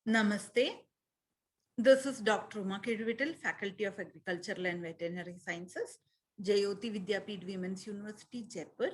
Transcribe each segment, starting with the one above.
Namaste. This is Dr. Uma Kedvital, Faculty of Agricultural and Veterinary Sciences, Jayoti Vidyapeeth Women's University, Jaipur.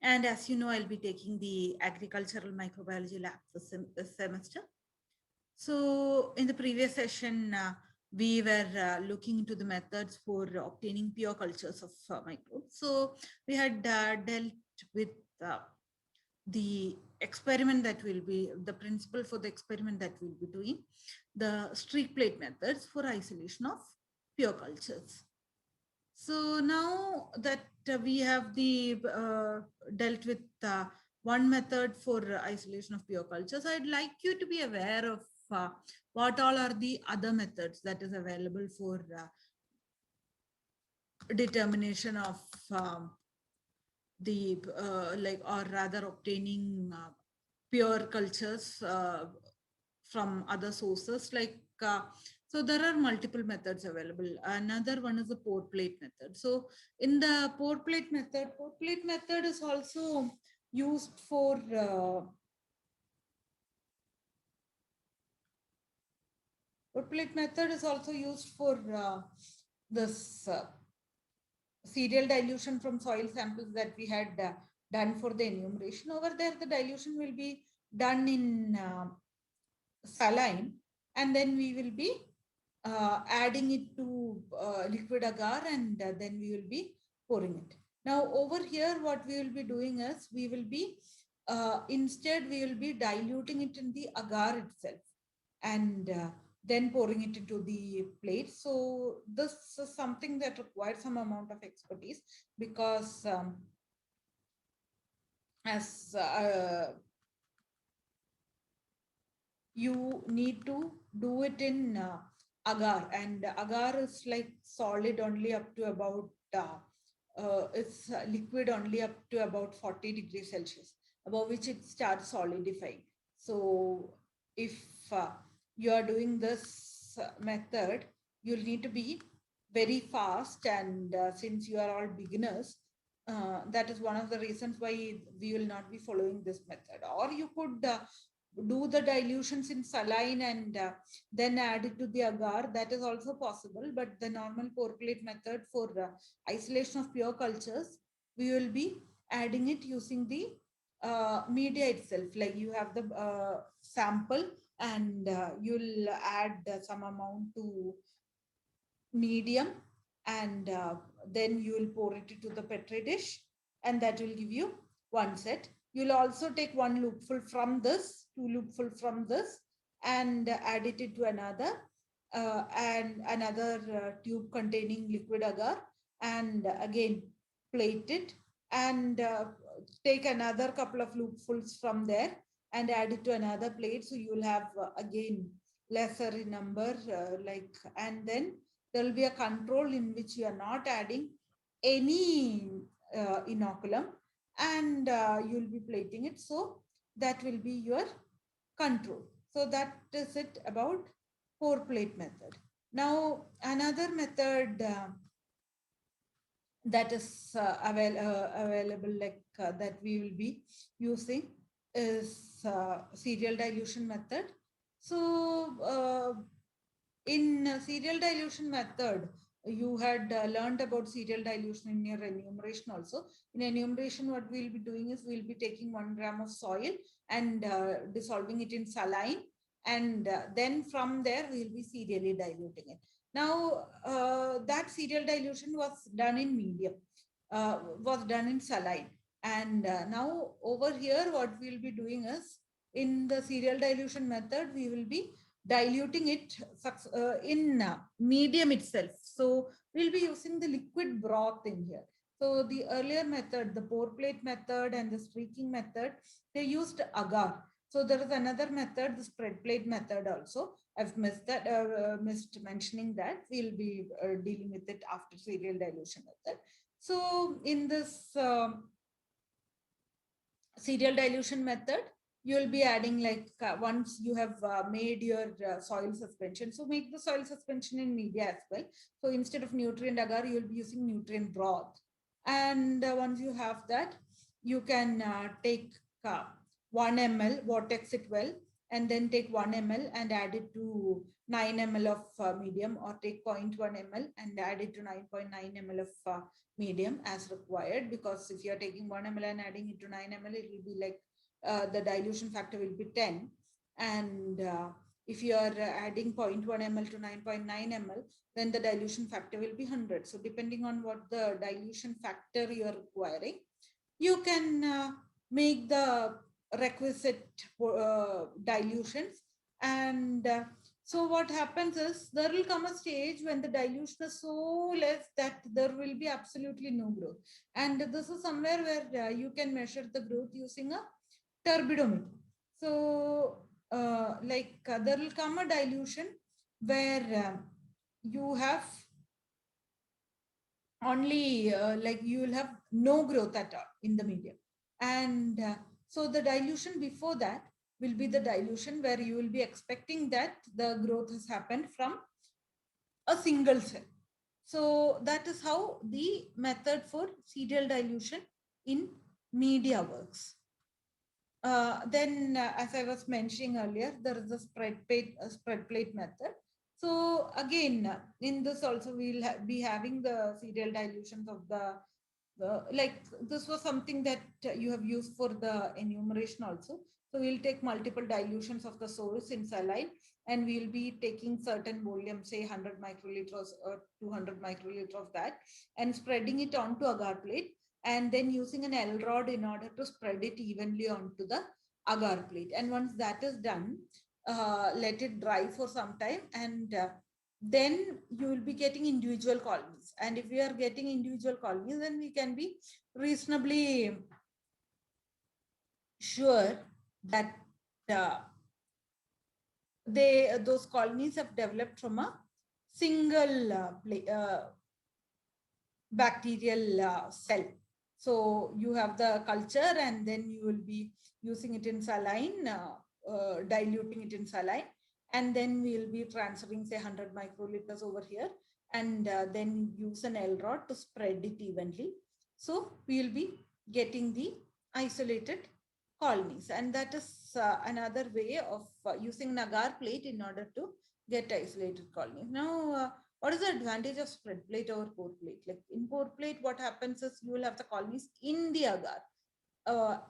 And as you know, I'll be taking the Agricultural Microbiology lab this semester. So, in the previous session, we were looking into the methods for obtaining pure cultures of microbes. So, we had dealt with uh, the experiment that will be the principle for the experiment that we'll be doing, the streak plate methods for isolation of pure cultures. So now that we have the dealt with one method for isolation of pure cultures, I'd like you to be aware of what all are the other methods that is available for determination of the like, or rather obtaining pure cultures from other sources, like so there are multiple methods available. Another one is the pour plate method. So in the pour plate method is also used for pour plate method is also used for this serial dilution from soil samples that we had done for the enumeration. Over there, the dilution will be done in saline, and then we will be adding it to liquid agar, and then we will be pouring it. Now over here, what we will be doing is we will be instead we will be diluting it in the agar itself, and then pouring it into the plate. So this is something that requires some amount of expertise, because as you need to do it in agar, and agar is like solid only up to about it's liquid only up to about 40 degrees Celsius, above which it starts solidifying. So if you are doing this method, you'll need to be very fast, and since you are all beginners, that is one of the reasons why we will not be following this method. Or you could do the dilutions in saline, and then add it to the agar. That is also possible, but the normal pour plate method for isolation of pure cultures, we will be adding it using the media itself. Like, you have the sample, and you'll add some amount to medium, and then you will pour it into the petri dish, and that will give you one set. You'll also take one loopful from this, two loopful from this, and add it into another and another tube containing liquid agar, and again plate it, and take another couple of loopfuls from there and add it to another plate. So you'll have again lesser in number, like, and then there will be a control in which you are not adding any inoculum, and you'll be plating it. So that will be your control. So that is it about pour plate method. Now another method that is available, like that we will be using, is serial dilution method. So in serial dilution method, you had learned about serial dilution in your enumeration also. In enumeration, what we'll be doing is we'll be taking 1 gram of soil and dissolving it in saline, and then from there we'll be serially diluting it. Now that serial dilution was done in medium, was done in saline, and now over here what we'll be doing is, in the serial dilution method, we will be diluting it in medium itself. So we'll be using the liquid broth in here. So the earlier method, the pour plate method and the streaking method, they used agar. So there is another method, the spread plate method also. I've missed that, missed mentioning that. We'll be dealing with it after serial dilution method. So in this serial dilution method, you will be adding, like, once you have made your soil suspension, so make the soil suspension in media as well. So instead of nutrient agar, you will be using nutrient broth, and once you have that, you can take 1 ml, vortex it well, and then take 1 ml and add it to 9 ml of medium, or take 0.1 ml and add it to 9.9 ml of medium as required. Because if you're taking 1 ml and adding it to 9 ml, it will be like the dilution factor will be 10. And if you are adding 0.1 ml to 9.9 ml, then the dilution factor will be 100. So depending on what the dilution factor you are requiring, you can make the requisite dilutions. And so what happens is, there will come a stage when the dilution is so less that there will be absolutely no growth. And this is somewhere where you can measure the growth using a turbidometer. So there will come a dilution where you have only you will have no growth at all in the medium. And so the dilution before that will be the dilution where you will be expecting that the growth has happened from a single cell. So that is how the method for serial dilution in media works. Then, as I was mentioning earlier, there is a spread plate method. So again, in this also we'll be having the serial dilutions of the this was something that you have used for the enumeration also. So we'll take multiple dilutions of the source in saline, and we'll be taking certain volume, say 100 microliters or 200 microliters of that, and spreading it onto agar plate, and then using an L rod in order to spread it evenly onto the agar plate. And once that is done, let it dry for some time, and then you will be getting individual colonies. And if we are getting individual colonies, then we can be reasonably sure that those colonies have developed from a single bacterial cell. So you have the culture, and then you will be using it in saline, diluting it in saline, and then we will be transferring, say, 100 microliters over here, and then use an L rod to spread it evenly. So we will be getting the isolated colonies, and that is another way of using an agar plate in order to get isolated colonies. Now, what is the advantage of spread plate over pour plate? Like in pour plate, what happens is you will have the colonies in the agar,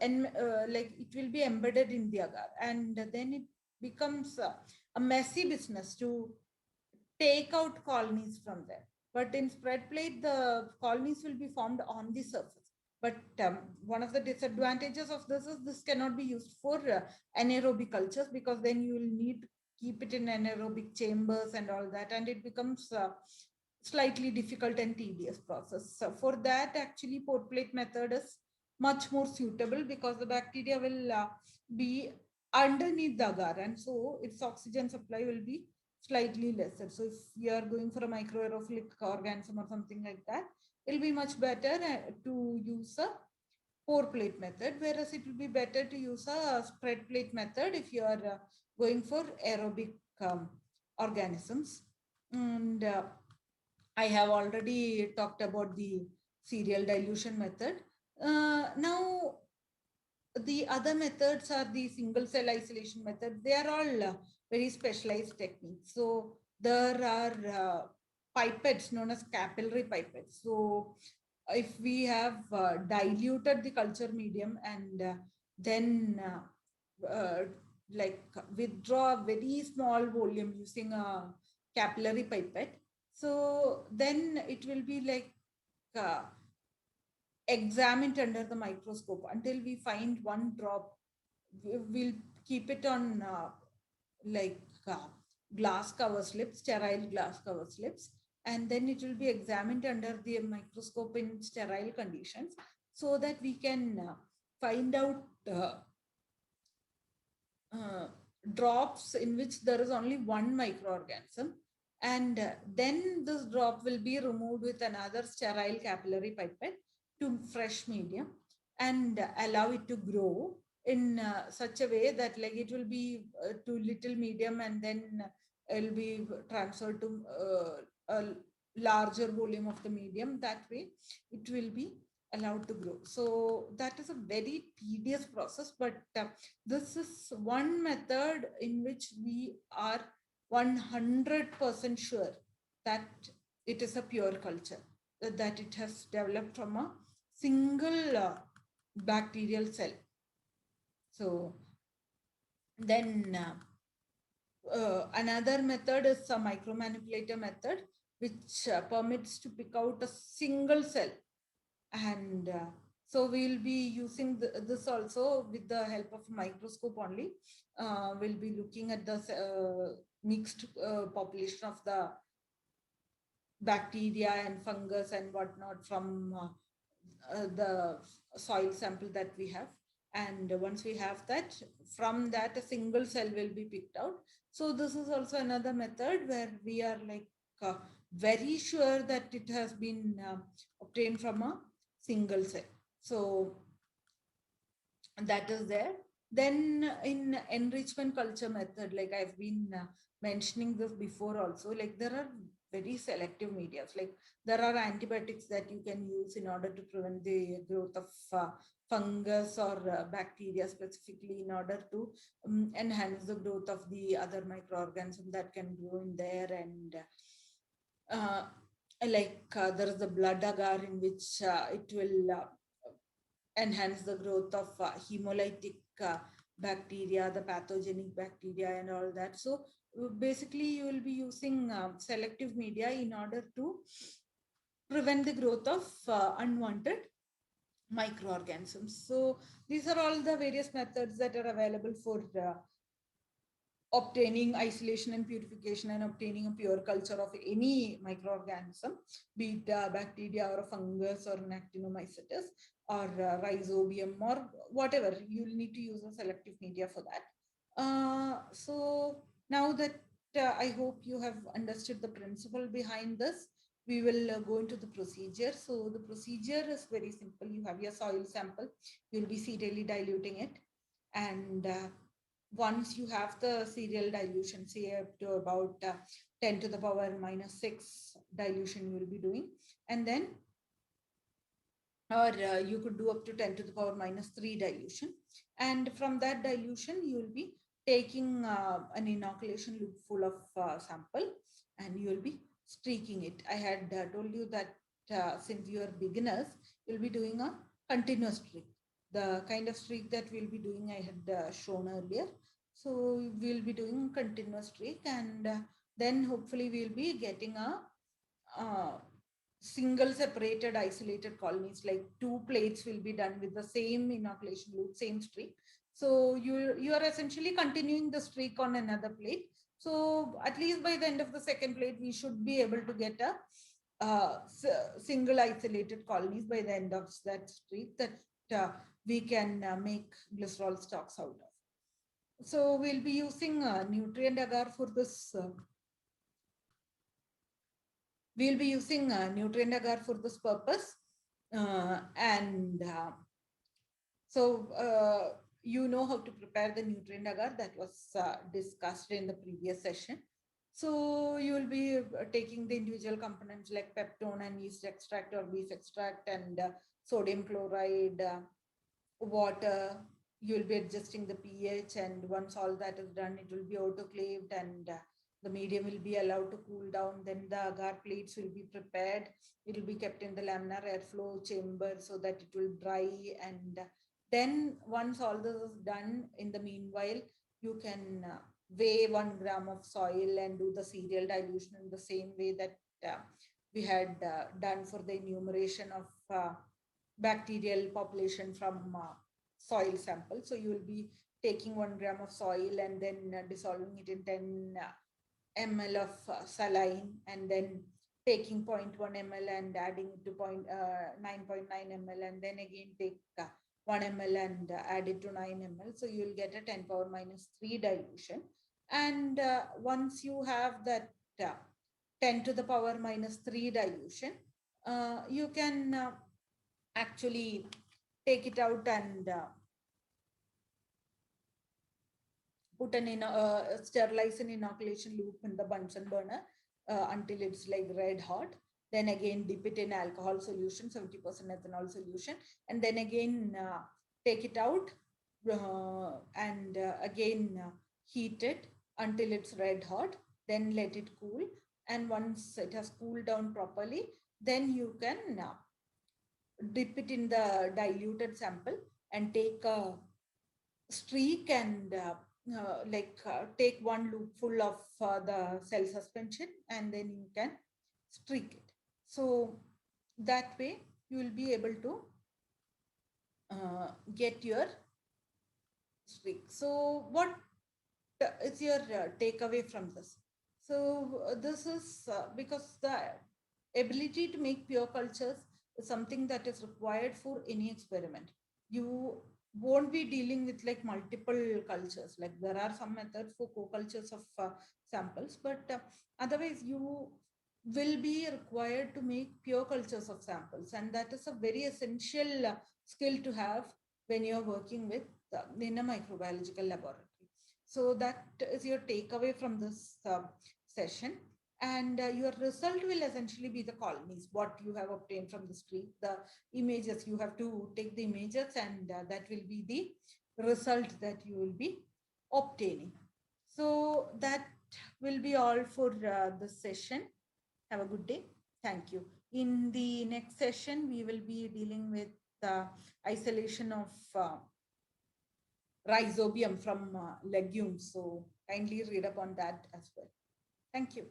it will be embedded in the agar, and then it becomes a messy business to take out colonies from there. But in spread plate, the colonies will be formed on the surface. But one of the disadvantages of this is this cannot be used for anaerobic cultures, because then you will need to keep it in anaerobic chambers and all that, and it becomes slightly difficult and tedious process. So for that, actually, pour plate method is much more suitable, because the bacteria will be underneath the agar, and so its oxygen supply will be slightly lesser. So if you are going for a microaerophilic organism or something like that, it'll be much better to use a pour plate method, whereas it will be better to use a spread plate method if you are going for aerobic organisms. And I have already talked about the serial dilution method. Now, the other methods are the single cell isolation method. They are all very specialized techniques. So there are pipettes known as capillary pipettes. So if we have diluted the culture medium and then withdraw a very small volume using a capillary pipette, so then it will be like examined under the microscope until we find one drop. We'll keep it on glass cover slips, sterile glass cover slips, and then it will be examined under the microscope in sterile conditions, so that we can find out drops in which there is only one microorganism, and then this drop will be removed with another sterile capillary pipette to fresh medium and allow it to grow in such a way that it will be to little medium, and then it will be transferred to a larger volume of the medium. That way it will be allowed to grow. So that is a very tedious process, but this is one method in which we are 100% sure that it is a pure culture, that it has developed from a single bacterial cell. So then another method is a micromanipulator method, which permits to pick out a single cell. And so we'll be using this also with the help of a microscope only. We'll be looking at the mixed population of the bacteria and fungus and whatnot from the soil sample that we have. And once we have that, from that a single cell will be picked out. So this is also another method where we are like very sure that it has been obtained from a single cell. So that is there. Then in enrichment culture method, like I've been mentioning this before also, like there are very selective medias. Like there are antibiotics that you can use in order to prevent the growth of fungus or bacteria, specifically in order to enhance the growth of the other microorganisms that can grow in there. And uh, there is the blood agar, in which it will enhance the growth of hemolytic bacteria, the pathogenic bacteria, and all that. So basically, you will be using selective media in order to prevent the growth of unwanted microorganisms. So these are all the various methods that are available for obtaining isolation and purification and obtaining a pure culture of any microorganism, be it bacteria or a fungus or an actinomycetes or rhizobium or whatever. You'll need to use a selective media for that. So now that I hope you have understood the principle behind this, we will go into the procedure. So the procedure is very simple. You have your soil sample, you'll be serially diluting it, and once you have the serial dilution, say up to about 10 to the power minus 6 dilution you will be doing, and then or you could do up to 10 to the power minus 3 dilution, and from that dilution you will be taking an inoculation loop full of sample, and you will be streaking it. I had told you that since you are beginners, you'll be doing a continuous streak, the kind of streak that we'll be doing I had shown earlier. So we'll be doing continuous streak, and then hopefully we'll be getting a single separated isolated colonies, like 2 plates will be done with the same inoculation loop, same streak. So you are essentially continuing the streak on another plate. So at least by the end of the second plate, we should be able to get a single isolated colonies by the end of that streak that we can make glycerol stocks out of. So we'll be using nutrient agar for this we'll be using nutrient agar for this purpose. And so you know how to prepare the nutrient agar that was discussed in the previous session. So you will be taking the individual components like peptone and yeast extract or beef extract and sodium chloride, water. You will be adjusting the pH, and once all that is done, it will be autoclaved, and the medium will be allowed to cool down. Then the agar plates will be prepared. It will be kept in the laminar airflow chamber so that it will dry. And then once all this is done, in the meanwhile, you can weigh 1 gram of soil and do the serial dilution in the same way that we had done for the enumeration of bacterial population from soil sample. So you will be taking 1 gram of soil and then dissolving it in 10 ml of saline, and then taking 0.1 ml and adding it to 9.9 ml, and then again take 1 ml and add it to 9 ml. So you will get a 10 power minus 3 dilution. And once you have that 10 to the power minus 3 dilution, you can actually take it out and put an sterilize an inoculation loop in the Bunsen burner until it's like red hot. then again dip it in alcohol solution, 70% ethanol solution, and then again take it out and again heat it until it's red hot, then let it cool. And once it has cooled down properly, then you can dip it in the diluted sample and take a streak and take one loop full of the cell suspension, and then you can streak it. So that way you will be able to get your streak. So what is your takeaway from this? So this is because the ability to make pure cultures is something that is required for any experiment. You won't be dealing with like multiple cultures. Like there are some methods for co-cultures of samples, but otherwise you will be required to make pure cultures of samples, and that is a very essential skill to have when you're working with in a microbiological laboratory. So that is your takeaway from this session. And your result will essentially be the colonies, what you have obtained from the street, the images. You have to take the images, and that will be the result that you will be obtaining. So that will be all for this session. Have a good day. Thank you. In the next session, we will be dealing with the isolation of rhizobium from legumes. So kindly read up on that as well. Thank you.